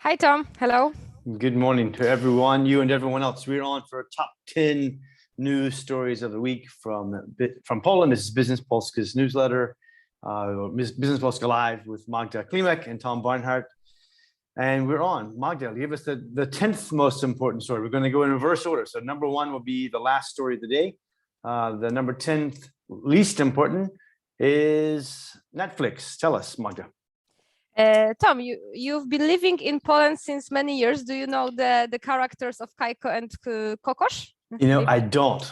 Hi, Tom. Hello. Good morning to everyone, you and everyone else. We're on for top 10 news stories of the week from Poland. This is Business Polska's newsletter, Business Polska Live with Magda Klimek and Tom Barnhart. And we're on. Magda, give us the 10th most important story. We're going to go in reverse order. So number one will be the last story of the day. The number 10th least important is Netflix. Tell us, Magda. Tom, you've been living in Poland since many years. Do you know the characters of Kajko and Kokosz? You know, I don't.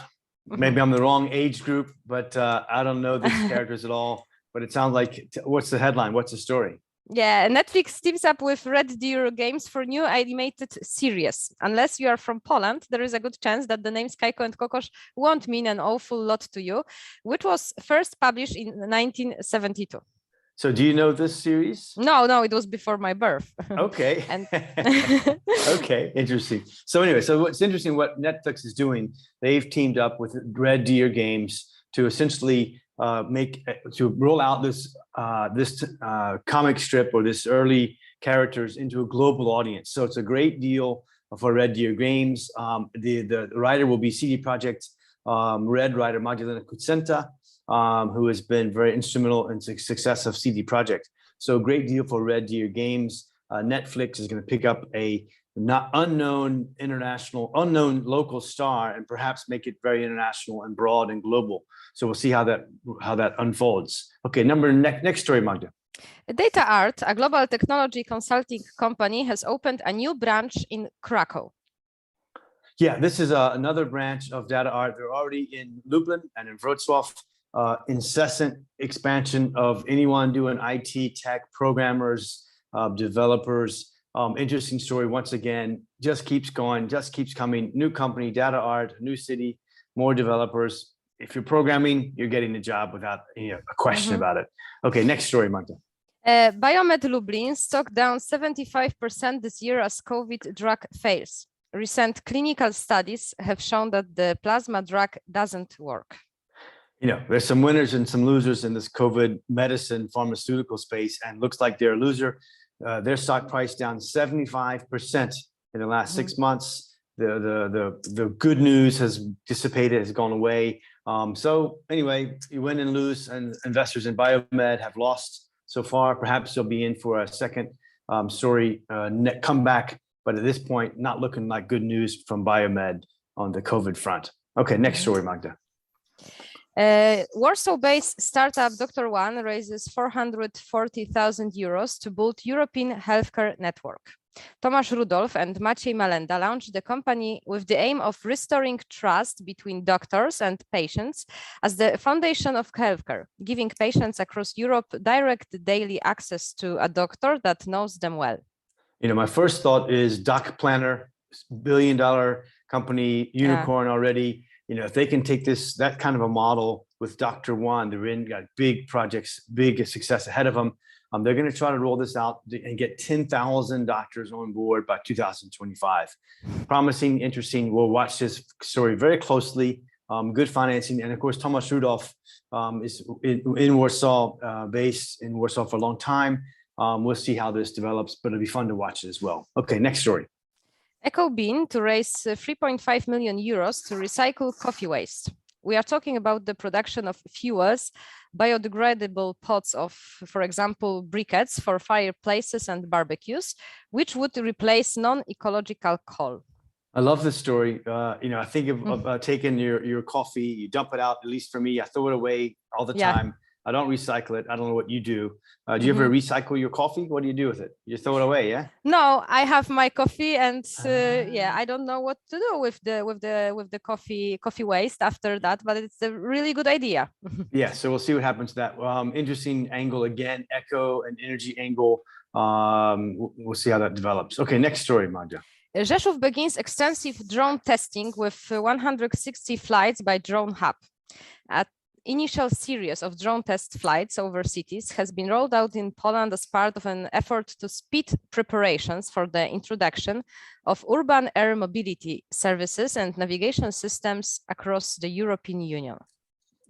Maybe I'm the wrong age group, but I don't know these characters at all. But it sounds like, what's the headline? What's the story? Yeah, Netflix teams up with RedDeer.games for new animated series. Unless you are from Poland, there is a good chance that the names Kajko and Kokosz won't mean an awful lot to you, which was first published in 1972. So do you know this series? No, it was before my birth. Okay. Okay, interesting. So anyway, so what's interesting, what Netflix is doing, they've teamed up with RedDeer.games to essentially roll out this comic strip or this early characters into a global audience. So it's a great deal for RedDeer.games. The writer will be CD Projekt Red writer Magdalena Kucenta, who has been very instrumental in the success of CD Projekt. So great deal for RedDeer.games. Netflix is going to pick up a unknown local star and perhaps make it very international and broad and global. So we'll see how that unfolds. Okay, next story, Magda. DataArt, a global technology consulting company, has opened a new branch in Krakow. Yeah, this is another branch of DataArt. They're already in Lublin and in Wrocław. Incessant expansion of anyone doing IT, tech, programmers, developers. Interesting story. Once again, just keeps going, just keeps coming. New company, DataArt, new city, more developers. If you're programming, you're getting the job without a question about it. Okay, next story, Magda. Biomed-Lublin stock down 75% this year as COVID drug fails. Recent clinical studies have shown that the plasma drug doesn't work. You know, there's some winners and some losers in this COVID medicine pharmaceutical space, and looks like they're a loser. Their stock price down 75% in the last 6 months. The good news has dissipated, has gone away. So anyway, you win and lose, and investors in Biomed have lost so far. Perhaps they'll be in for a second net comeback, but at this point, not looking like good news from Biomed on the COVID front. Okay, next story, Magda. Warsaw-based startup Doctor.One raises 440,000 euros to build European healthcare network. Tomasz Rudolf and Maciej Malenda launched the company with the aim of restoring trust between doctors and patients as the foundation of healthcare, giving patients across Europe direct daily access to a doctor that knows them well. You know, my first thought is Doc Planner, billion-dollar company, unicorn already. You know, if they can take that kind of a model with Doctor.One, they're got big projects, big success ahead of them. They're going to try to roll this out and get 10,000 doctors on board by 2025. Promising, interesting. We'll watch this story very closely. Good financing. And of course, Tomasz Rudolf is in Warsaw, based in Warsaw for a long time. We'll see how this develops, but it'll be fun to watch it as well. Okay, next story. EcoBean to raise 3.5 million euros to recycle coffee waste. We are talking about the production of fuels, biodegradable pots of, for example, briquettes for fireplaces and barbecues, which would replace non-ecological coal. I love this story. You know, I think of taking your coffee, you dump it out. At least for me, I throw it away all the time. I don't recycle it. I don't know what you do. Do you ever recycle your coffee? What do you do with it? You just throw it away, yeah? No, I have my coffee, and I don't know what to do with the coffee waste after that. But it's a really good idea. Yeah, so we'll see what happens to that. Interesting angle again, eco and energy angle. We'll see how that develops. Okay, next story, Magda. Rzeszów begins extensive drone testing with 160 flights by Drone Hub. Initial series of drone test flights over cities has been rolled out in Poland as part of an effort to speed preparations for the introduction of urban air mobility services and navigation systems across the European Union.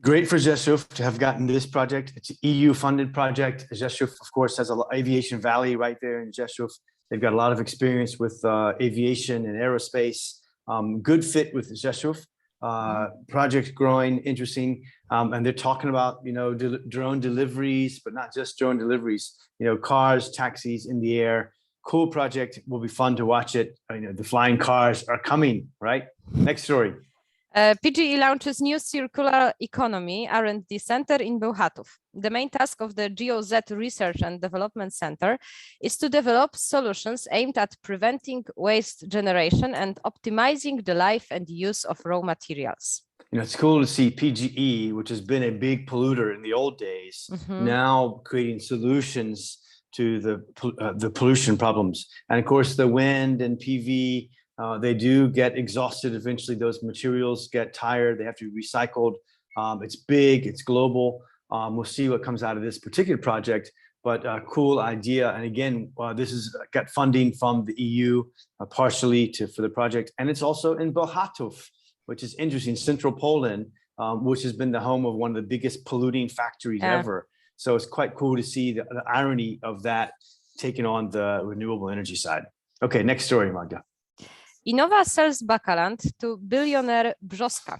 Great for Rzeszów to have gotten this project. It's an EU-funded project. Rzeszów, of course, has an aviation valley right there in Rzeszów. They've got a lot of experience with aviation and aerospace. Good fit with Rzeszów. Project growing, interesting. And they're talking about, drone deliveries, but not just drone deliveries, cars, taxis in the air. Cool project. Will be fun to watch it. The flying cars are coming, right? Next story. PGE launches new circular economy R&D center in Bełchatów. The main task of the GOZ Research and Development Center is to develop solutions aimed at preventing waste generation and optimizing the life and use of raw materials. It's cool to see PGE, which has been a big polluter in the old days, now creating solutions to the pollution problems. And of course, the wind and PV, they do get exhausted. Eventually, those materials get tired. They have to be recycled. It's big, it's global. We'll see what comes out of this particular project, but a cool idea. And again, this has got funding from the EU partially for the project. And it's also in Bełchatów, which is interesting, central Poland, which has been the home of one of the biggest polluting factories ever. So it's quite cool to see the irony of that taking on the renewable energy side. Okay, next story, Magda. Innova sells Bakalland to billionaire Brzoska.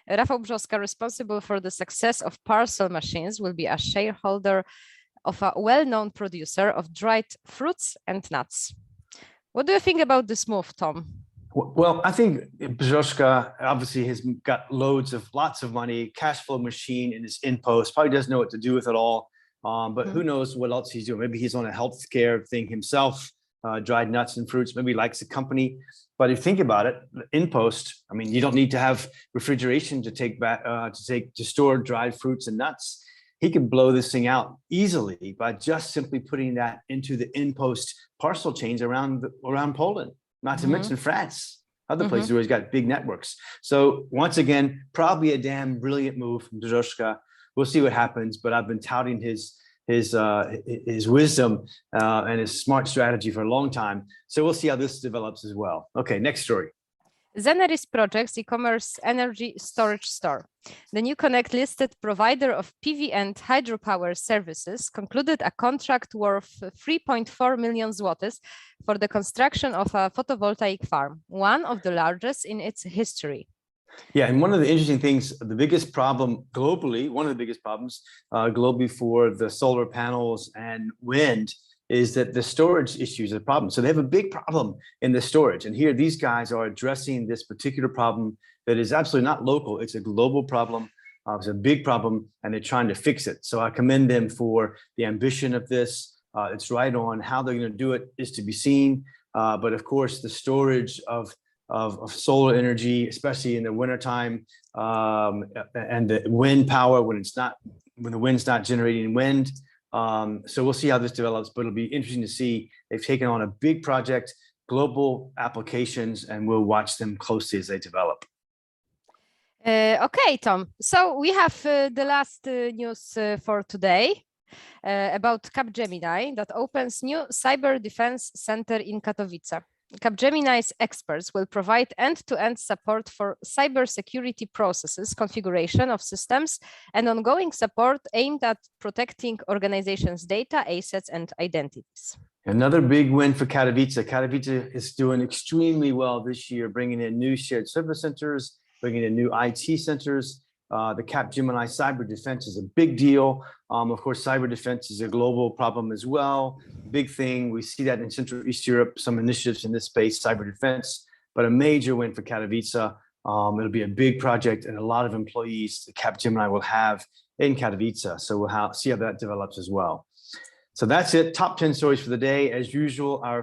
Rafał Brzoska, responsible for the success of parcel machines, will be a shareholder of a well-known producer of dried fruits and nuts. What do you think about this move, Tom? Well, I think Brzoska obviously has got lots of money, cash flow machine in his InPost, probably doesn't know what to do with it all. But who knows what else he's doing? Maybe he's on a healthcare thing himself, dried nuts and fruits. Maybe he likes the company. But if you think about it, InPost, I mean, you don't need to have refrigeration to take back to store dried fruits and nuts. He can blow this thing out easily by just simply putting that into the InPost parcel chains around Poland, not to mention France, other places where he's got big networks. So once again, probably a damn brilliant move from Brzoska. We'll see what happens, but I've been touting his wisdom and his smart strategy for a long time. So we'll see how this develops as well. Okay, next story. Zeneris Projects e-commerce energy storage store. The new Connect listed provider of PV and hydropower services concluded a contract worth 3.4 million zlotys for the construction of a photovoltaic farm, one of the largest in its history. Yeah, and one of the interesting things, the biggest problem globally, one of the biggest problems globally for the solar panels and wind is that the storage issue is a problem. So they have a big problem in the storage. And here, these guys are addressing this particular problem that is absolutely not local. It's a global problem. It's a big problem, and they're trying to fix it. So I commend them for the ambition of this. It's right on. How they're going to do it is to be seen. But of course, the storage of solar energy, especially in the wintertime, and the wind power when the wind's not generating wind. So we'll see how this develops, but it'll be interesting to see. They've taken on a big project, global applications, and we'll watch them closely as they develop. Okay, Tom. So we have the last news for today about Capgemini that opens new cyber defense center in Katowice. Capgemini's experts will provide end-to-end support for cybersecurity processes, configuration of systems, and ongoing support aimed at protecting organizations' data, assets, and identities. Another big win for Katowice. Katowice is doing extremely well this year, bringing in new shared service centers, bringing in new IT centers. The Capgemini cyber defense is a big deal. Of course, cyber defense is a global problem as well. Big thing. We see that in Central East Europe, some initiatives in this space, cyber defense, but a major win for Katowice. It'll be a big project and a lot of employees that Capgemini will have in Katowice. So we'll see how that develops as well. So that's it. Top 10 stories for the day. As usual, our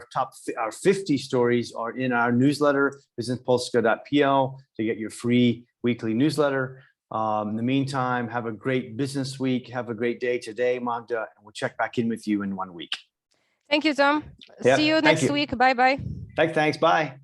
50 stories are in our newsletter, BiznesPolska.pl, to get your free weekly newsletter. In the meantime, have a great business week. Have a great day today, Magda, and we'll check back in with you in 1 week. Thank you, Tom. Yeah, see you next week. Bye-bye. Thanks. Bye.